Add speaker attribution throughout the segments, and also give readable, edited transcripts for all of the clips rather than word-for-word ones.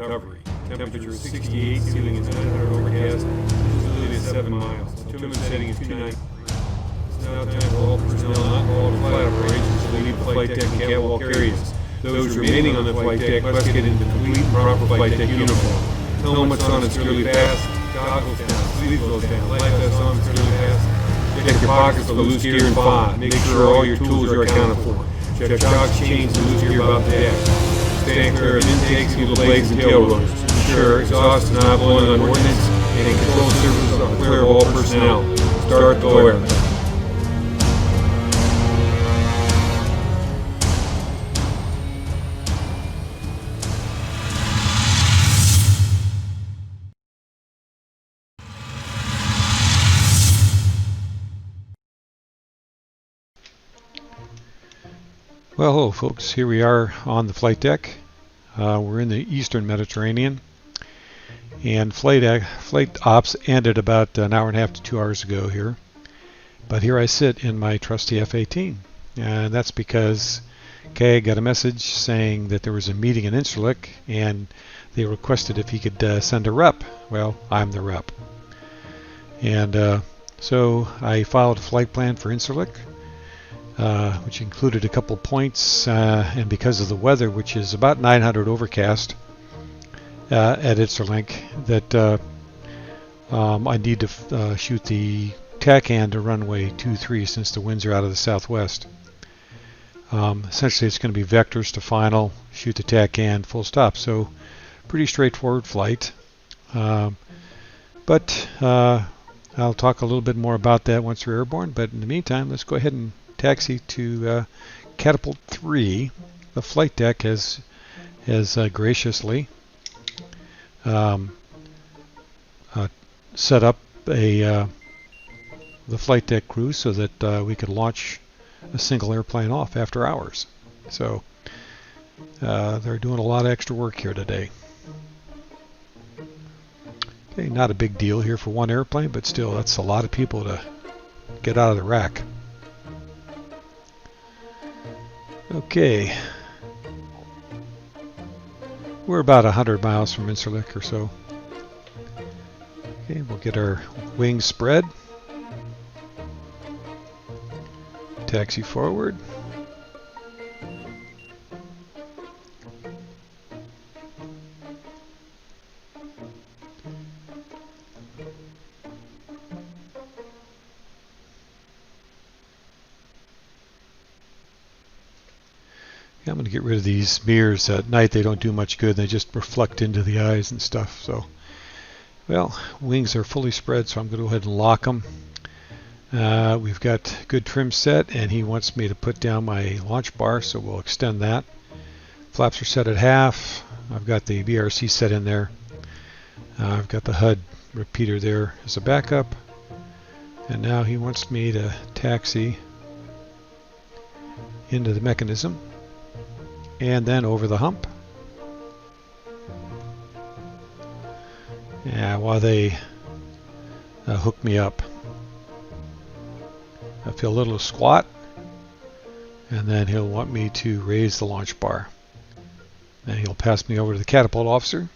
Speaker 1: recovery. Temperature is 68, ceiling is 900 overcast, visibility is 7 miles. Altimeter setting is 290. It's now time for all personnel not involved in flight operations to leave the flight deck and catwalk areas. Those remaining on the flight deck must get into complete and proper flight deck uniform. Helmets on and securely fastened, goggles down, sleeves closed down, life vests on and securely fastened. Check your pockets for loose gear and file. Make sure all your tools are accounted for. Check shocks, chains, and loose gear about the deck. Stay clear of intakes, needle blades, and tail rotors. Ensure exhaust is not blowing on ordnance, and control surfaces are clear of all personnel. Start the air.
Speaker 2: Well, hello folks, here we are on the flight deck. We're in the Eastern Mediterranean, and flight ops ended about an hour and a half to 2 hours ago here. But here I sit in my trusty F-18, and that's because Kay got a message saying that there was a meeting in Incirlik, and they requested if he could send a rep. Well, I'm the rep. And so I filed a flight plan for Incirlik, which included a couple points, and because of the weather, which is about 900 overcast at Incirlik, that I need to shoot the TACAN to runway 23 since the winds are out of the southwest. Essentially, it's going to be vectors to final, shoot the TACAN, full stop. So, pretty straightforward flight. But I'll talk a little bit more about that once we're airborne. But in the meantime, let's go ahead and taxi to Catapult 3. The flight deck has graciously set up the flight deck crew so that we could launch a single airplane off after hours. So they're doing a lot of extra work here today. Okay, not a big deal here for one airplane, but still, that's a lot of people to get out of the rack. Okay, we're about 100 miles from Incirlik or so. Okay, we'll get our wings spread. Taxi forward. I'm going to get rid of these mirrors at night. They don't do much good. They just reflect into the eyes and stuff. So, well, wings are fully spread, so I'm going to go ahead and lock them. We've got good trim set, and he wants me to put down my launch bar, so we'll extend that. Flaps are set at half. I've got the BRC set in there. I've got the HUD repeater there as a backup. And now he wants me to taxi into the mechanism and then over the hump. Yeah, while they hook me up. I feel a little squat, and then he'll want me to raise the launch bar. And he'll pass me over to the catapult officer,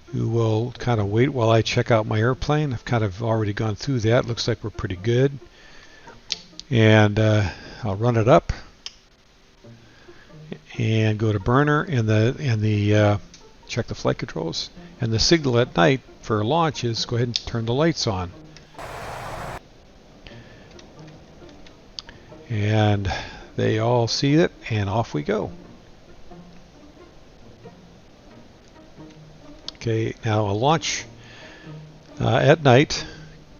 Speaker 2: who will kind of wait while I check out my airplane. I've kind of already gone through that. Looks like we're pretty good. And I'll run it up and go to burner and check the flight controls. And the signal at night for launch is go ahead and turn the lights on. And they all see it, and off we go. Okay, now a launch at night,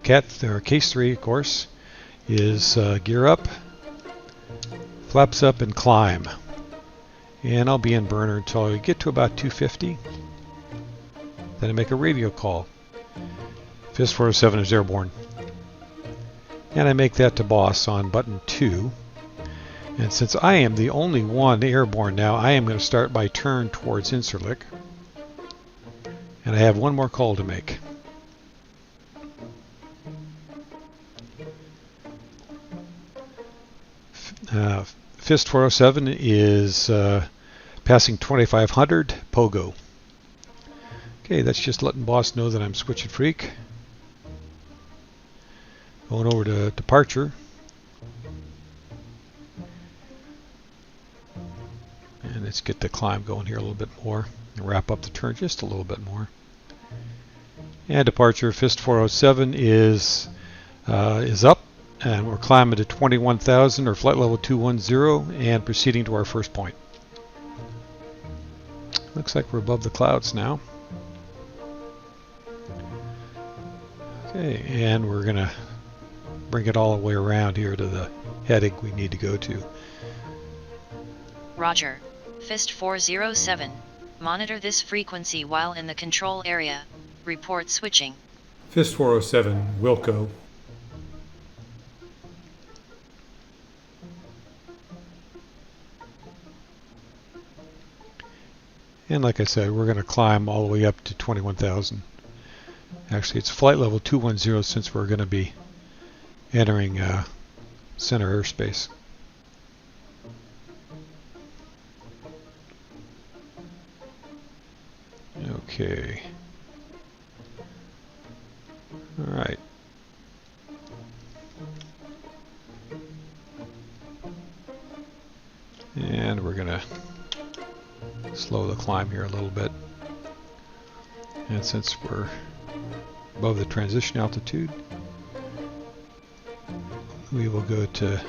Speaker 2: case 3, of course, is gear up, flaps up, and climb. And I'll be in burner until I get to about 250. Then I make a radio call. Fist 407 is airborne. And I make that to boss on button 2. And since I am the only one airborne now, I am going to start my turn towards Incirlik. And I have one more call to make. Fist 407 is Passing 2500, Pogo. Okay, that's just letting boss know that I'm switching freak. Going over to departure. And let's get the climb going here a little bit more. And wrap up the turn just a little bit more. And departure, Fist 407 is up. And we're climbing to 21,000 or flight level 210 and proceeding to our first point. Looks like we're above the clouds now. Okay, and we're going to bring it all the way around here to the heading we need to go to.
Speaker 3: Roger. Fist 407. Monitor this frequency while in the control area. Report switching.
Speaker 1: Fist 407, Wilco.
Speaker 2: And like I said, we're going to climb all the way up to 21,000. Actually, it's flight level 210 since we're going to be entering center airspace. Okay. All right. And we're going to slow the climb here a little bit. And since we're above the transition altitude, we will go to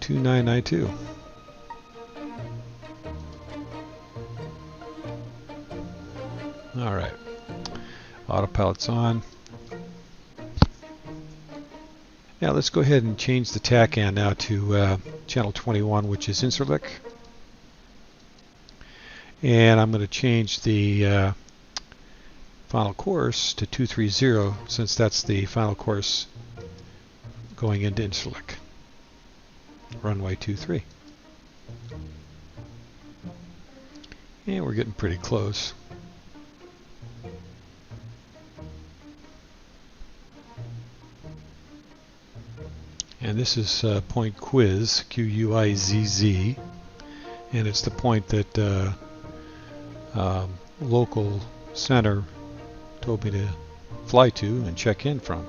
Speaker 2: 2992. All right, autopilot's on. Now let's go ahead and change the TACAN now to channel 21, which is Incirlik. And I'm going to change the final course to 230 since that's the final course going into Incirlik. Runway 23. And we're getting pretty close. And this is point Quiz, Q-U-I-Z-Z, and it's the point that local center told me to fly to and check in from.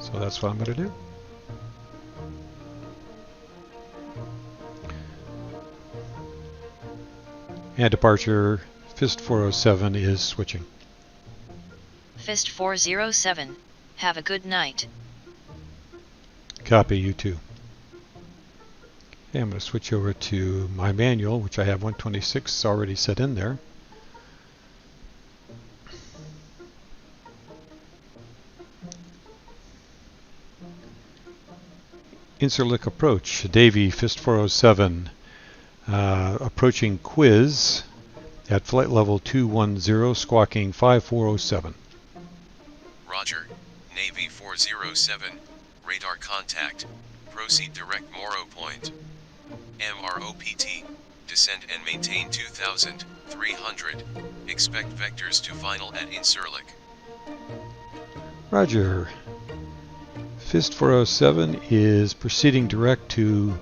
Speaker 2: So that's what I'm going to do. And departure, Fist 407 is switching.
Speaker 3: Fist 407, have a good night.
Speaker 2: Copy, you too. Okay, I'm going to switch over to my manual, which I have 126 already set in there. Incirlik approach, Davy, Fist 407, approaching Quiz at flight level 210, squawking 5407.
Speaker 4: Roger, Navy 407, radar contact, proceed direct Morrow Point. MROPT, descend and maintain 2,300, expect vectors to final at Incirlik.
Speaker 2: Roger. Fist 407 is proceeding direct to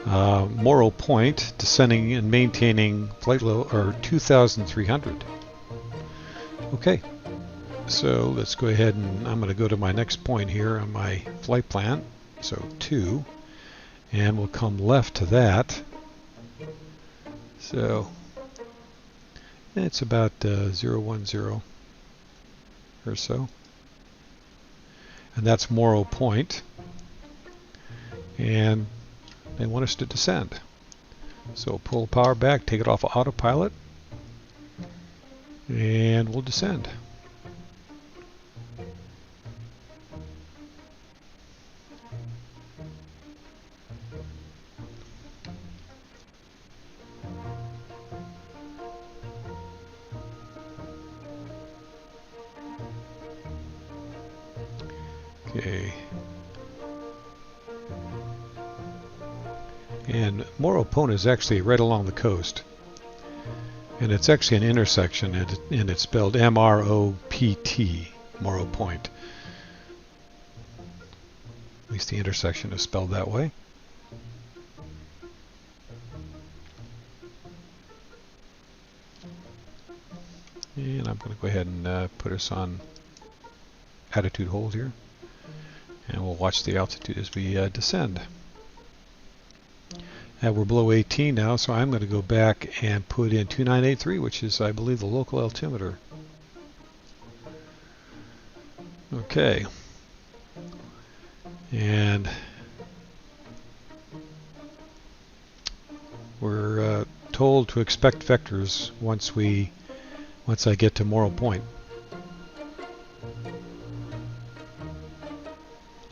Speaker 2: Morrow Point, descending and maintaining flight level or 2,300. Okay, so let's go ahead and I'm going to go to my next point here on my flight plan. So 2, and we'll come left to that. So it's about 010 or so. And that's Morrow Point. And they want us to descend. So pull the power back, take it off of autopilot, and we'll descend. Okay. And Morrow Point is actually right along the coast. And it's actually an intersection, and it's spelled M-R-O-P-T, Morrow Point. At least the intersection is spelled that way. And I'm going to go ahead and put us on attitude hold here. And we'll watch the altitude as we descend. And we're below 18 now, so I'm going to go back and put in 2983, which is, I believe, the local altimeter. Okay. And we're told to expect vectors once I get to Morro Point.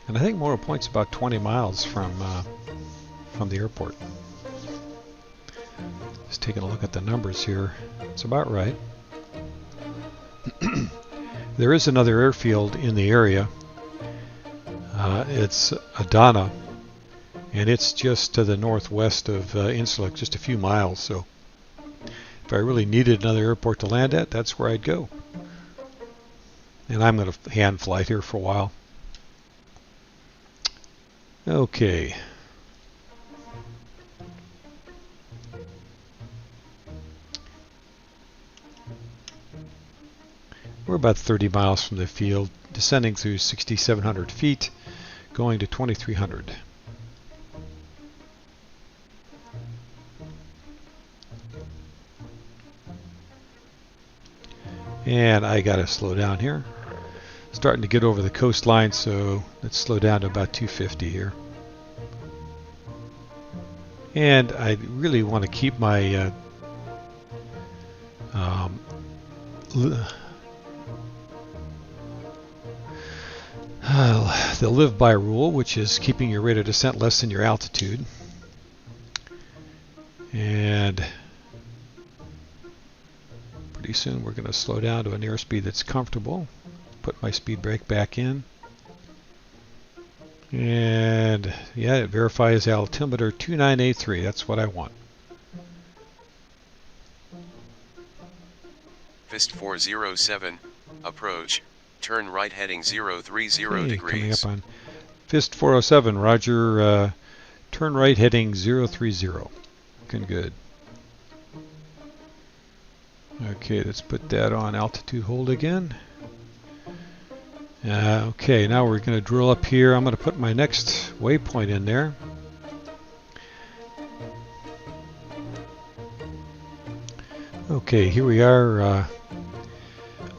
Speaker 2: And I think Morro Point's about 20 miles from the airport. Just taking a look at the numbers here. It's about right. There is another airfield in the area. It's Adana, and it's just to the northwest of Incirlik, just a few miles. So if I really needed another airport to land at, that's where I'd go. And I'm going to hand flight here for a while. Okay. We're about 30 miles from the field, descending through 6,700 feet, going to 2,300. And I gotta slow down here. Starting to get over the coastline, so let's slow down to about 250 here. And I really want to keep my the live by rule, which is keeping your rate of descent less than your altitude. And pretty soon we're going to slow down to an airspeed that's comfortable. Put my speed brake back in. And yeah, it verifies altimeter 2983. That's what I want.
Speaker 4: Fist 407, approach, turn right heading 030 degrees.
Speaker 2: Coming up on Fist 407, roger, turn right heading 030. Looking good. Okay, let's put that on altitude hold again. Okay, now we're going to drill up here. I'm going to put my next waypoint in there. Okay, here we are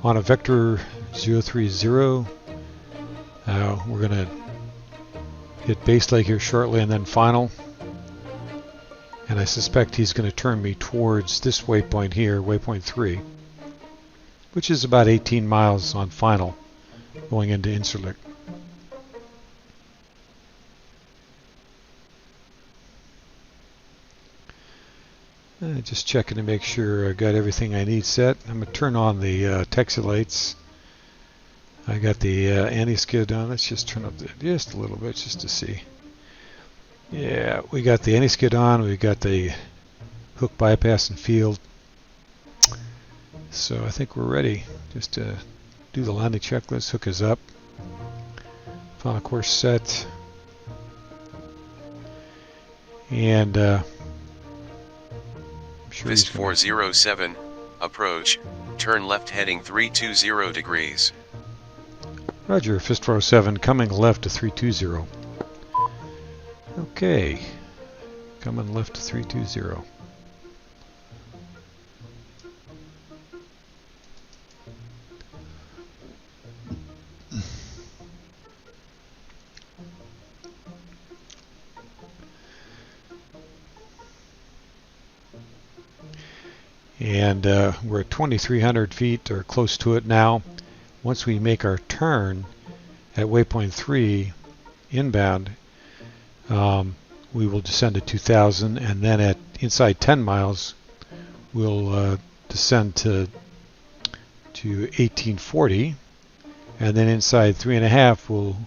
Speaker 2: on a vector 030. We're going to hit base leg here shortly and then final. And I suspect he's going to turn me towards this waypoint here, waypoint 3, which is about 18 miles on final, going into Incirlik. Just checking to make sure I got everything I need set. I'm going to turn on the taxi lights. I got the anti-skid on. Let's just turn up just a little bit just to see. Yeah, we got the anti-skid on. We got the hook bypass and field. So I think we're ready just to do the landing checklist. Hook is up. Final course set. And
Speaker 4: Fist 407, approach, turn left heading 320 degrees.
Speaker 2: Roger, Fist 407, coming left to 320. Okay, coming left to 320. And we're at 2,300 feet or close to it now. Once we make our turn at waypoint 3 inbound, we will descend to 2,000, and then at inside 10 miles we'll descend to 1840, and then inside 3.5 we'll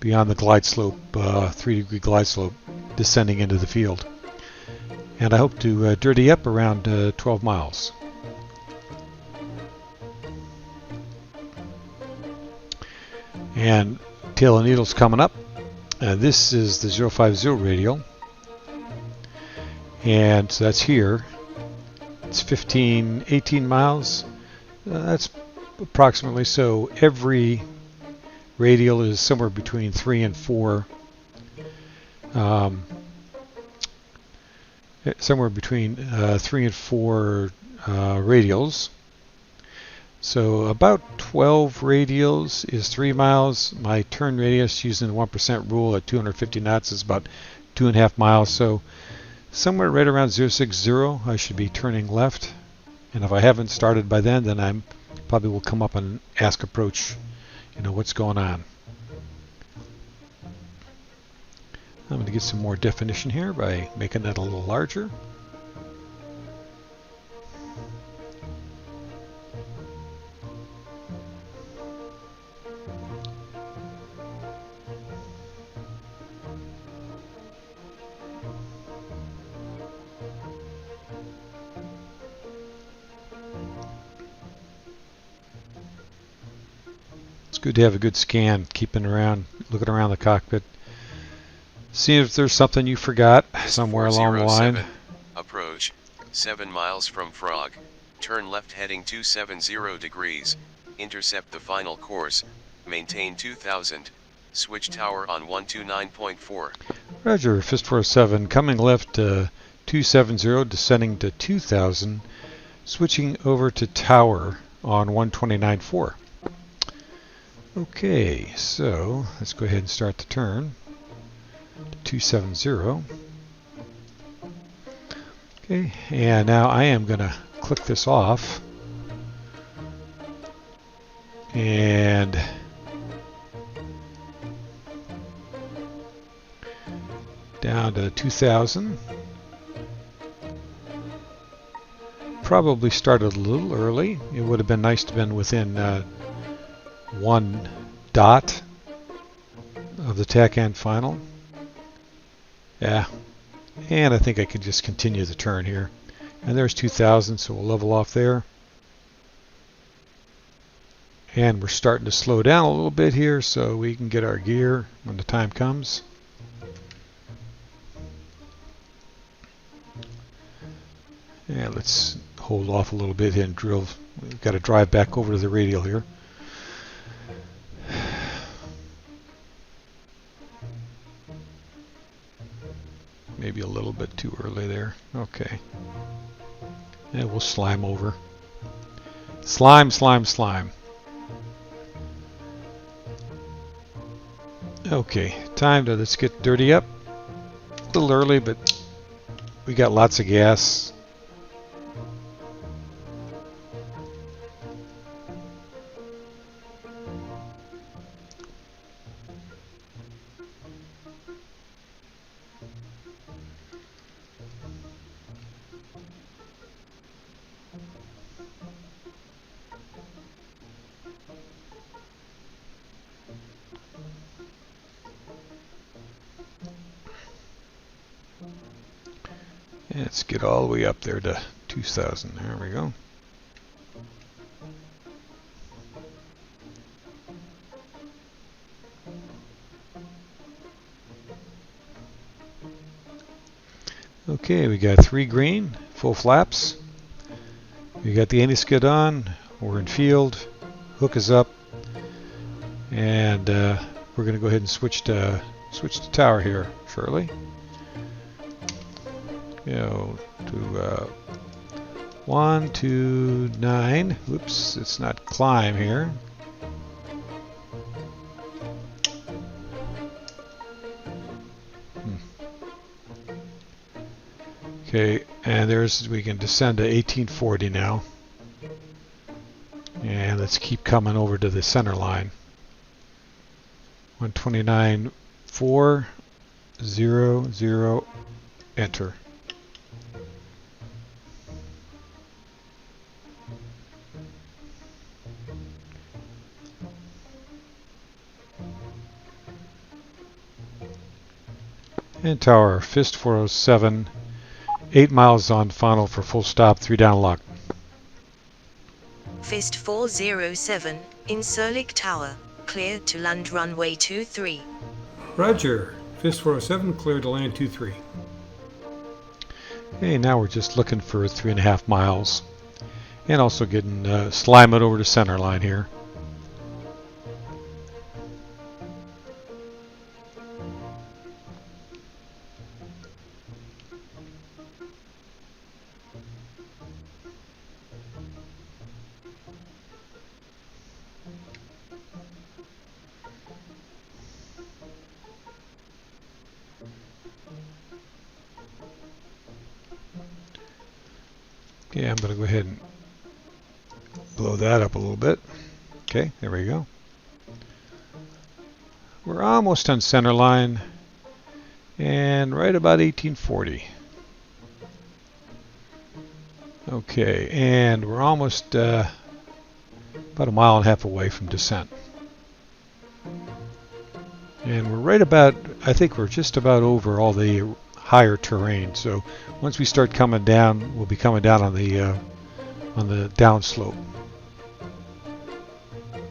Speaker 2: be on the glide slope, 3-degree glide slope, descending into the field. And I hope to dirty up around 12 miles. And tail of needles coming up. This is the 050 radial. And so that's here. It's 18 miles. That's approximately so. Every radial is somewhere between 3 and 4. Somewhere between 3 and 4 radials. So about 12 radials is 3 miles. My turn radius using the 1% rule at 250 knots is about 2.5 miles. So somewhere right around 060 I should be turning left. And if I haven't started by then I probably will come up and ask approach, what's going on. I'm going to get some more definition here by making that a little larger. It's good to have a good scan, looking around the cockpit. See if there's something you forgot somewhere along the line.
Speaker 4: Approach 7 miles from Frog. Turn left heading 270 degrees. Intercept the final course. Maintain 2000. Switch tower on 129.4.
Speaker 2: Roger, Fist 407. Coming left 270, descending to 2000. Switching over to tower on 129.4. Okay, so let's go ahead and start the turn. 270. Okay, and now I am going to click this off and down to 2000. Probably started a little early. It would have been nice to have been within 1 dot of the TACAN final. Yeah, and I think I could just continue the turn here. And there's 2000, so we'll level off there. And we're starting to slow down a little bit here so we can get our gear when the time comes. And let's hold off a little bit and drill. We've got to drive back over to the radial here. Maybe a little bit too early there. Okay. And we'll slime over. Slime, slime, slime. Okay, time to let's get dirty up. A little early, but we got lots of gas. Let's get all the way up there to 2000. There we go. Okay, we got 3 green, full flaps. We got the anti-skid on. We're in field. Hook is up, and we're going to go ahead and switch to tower here shortly. To 129. Oops, it's not climb here. Okay, and we can descend to 1840 now. And let's keep coming over to the center line. 129.400, enter. And tower, Fist 407, 8 miles on final for full stop, 3 down lock.
Speaker 5: Fist 407, Incirlik Tower, cleared to land runway 23.
Speaker 1: Roger, Fist 407, cleared to land 23.
Speaker 2: Okay, now we're just looking for 3.5 miles. and also getting slime it over to center line here. Okay, I'm going to go ahead and blow that up a little bit. Okay, there we go. We're almost on center line and right about 1840. Okay, and we're almost about a mile and a half away from descent. And we're right about, I think we're just about over all the higher terrain. So once we start coming down, we'll be coming down on the downslope.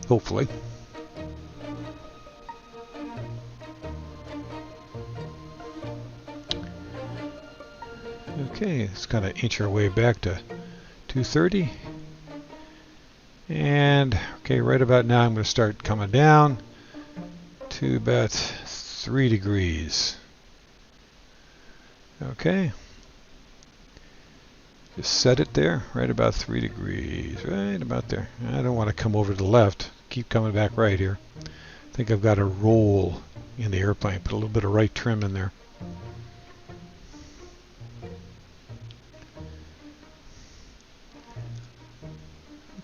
Speaker 2: Hopefully. Okay, let's kind of inch our way back to 230. And okay, right about now I'm going to start coming down to about 3 degrees. Okay. Just set it there, right about 3 degrees, right about there. I don't want to come over to the left. Keep coming back right here. I think I've got to roll in the airplane. Put a little bit of right trim in there.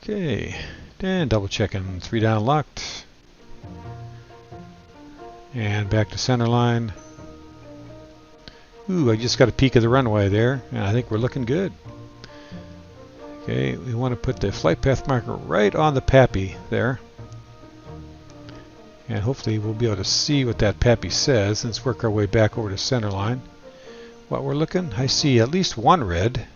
Speaker 2: Okay, then double checking 3 down locked. And back to center line. Ooh, I just got a peek of the runway there, and I think we're looking good. Okay, we want to put the flight path marker right on the PAPI there. And hopefully we'll be able to see what that PAPI says. Let's work our way back over to center line. What we're looking, I see at least 1 red.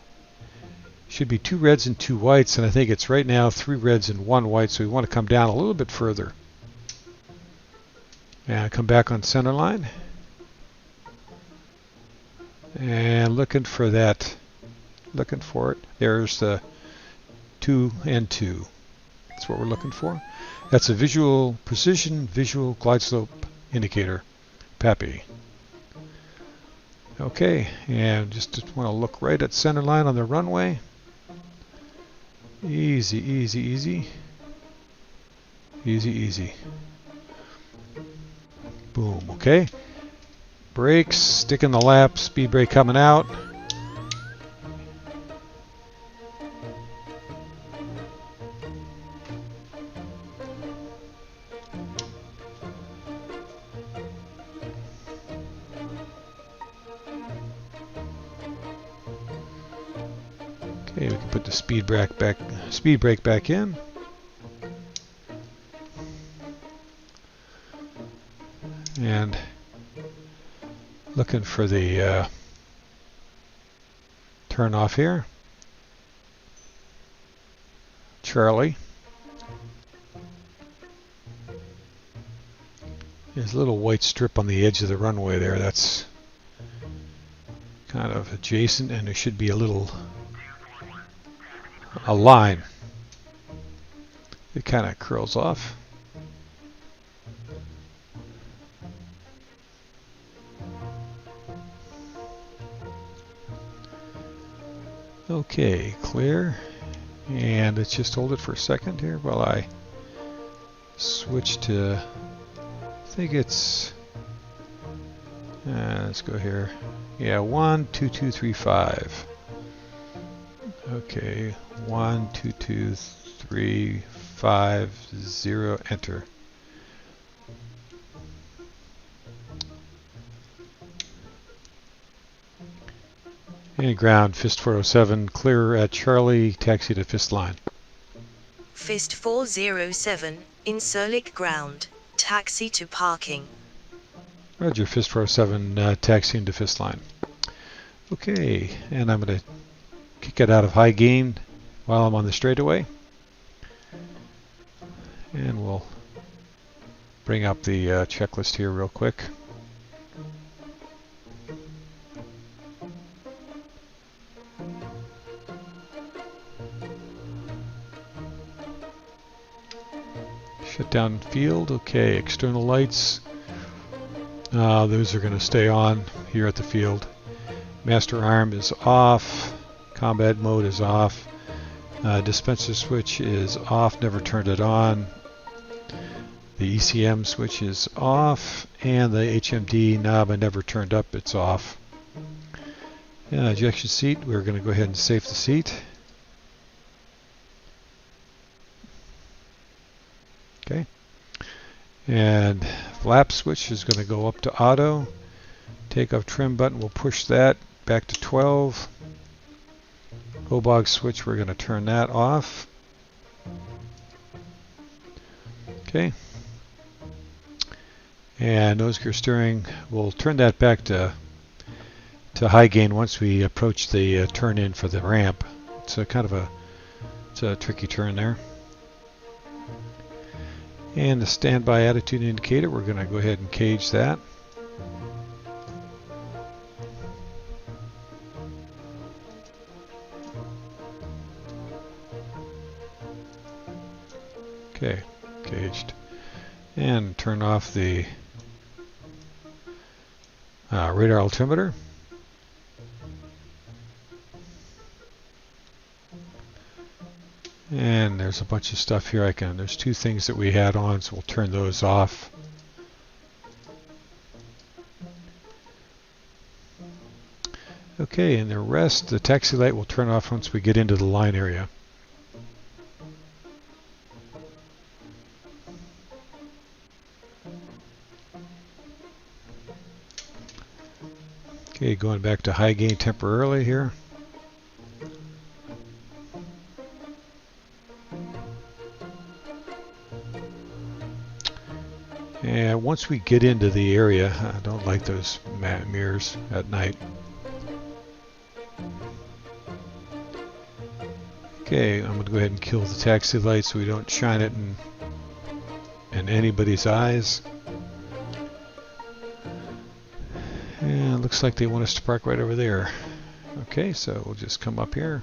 Speaker 2: Should be 2 reds and 2 whites, and I think it's right now 3 reds and 1 white, so we want to come down a little bit further. And come back on center line. And looking for that. Looking for it. There's the 2 and 2. That's what we're looking for. That's a visual precision visual glide slope indicator, PAPI. Okay, and just want to look right at center line on the runway. Easy, easy, easy. Easy, easy. Boom, okay. Brakes, stick in the lap, speed brake coming out. Okay, we can put the speed brake back in. And looking for the turn off here. Charlie. There's a little white strip on the edge of the runway there. That's kind of adjacent, and there should be a line. It kind of curls off. Okay, clear. And let's just hold it for a second here while I switch to, I think it's, let's go here. Yeah, 1, 2, 2, 3, 5. Okay, 1, 2, 2, 3, 5, 0, enter. And ground, Fist 407, clear at Charlie, taxi to Fist line.
Speaker 5: Fist 407, Incirlik ground, taxi to parking.
Speaker 2: Roger, Fist 407, taxiing to Fist line. Okay, and I'm going to kick it out of high gain while I'm on the straightaway. And we'll bring up the checklist here real quick. Shut down field. Okay, external lights. Those are going to stay on here at the field. Master arm is off. Combat mode is off. Dispenser switch is off. Never turned it on. The ECM switch is off, and the HMD knob I never turned up. It's off. Ejection seat. We're going to go ahead and safe the seat. Okay. And flap switch is going to go up to auto. Takeoff trim button, we'll push that back to 12. OBOG switch, we're going to turn that off. Okay. And nose gear steering, we'll turn that back to high gain once we approach the turn in for the ramp. It's a kind of a tricky turn there. And the standby attitude indicator, we're going to go ahead and cage that. Okay, caged. And turn off the radar altimeter. And there's a bunch of stuff here there's two things that we had on, so we'll turn those off. Okay, and the rest, the taxi light will turn off once we get into the line area. Okay, going back to high gain temporarily here. And once we get into the area, I don't like those mirrors at night. Okay, I'm going to go ahead and kill the taxi light so we don't shine it in anybody's eyes. And it looks like they want us to park right over there. Okay, so we'll just come up here.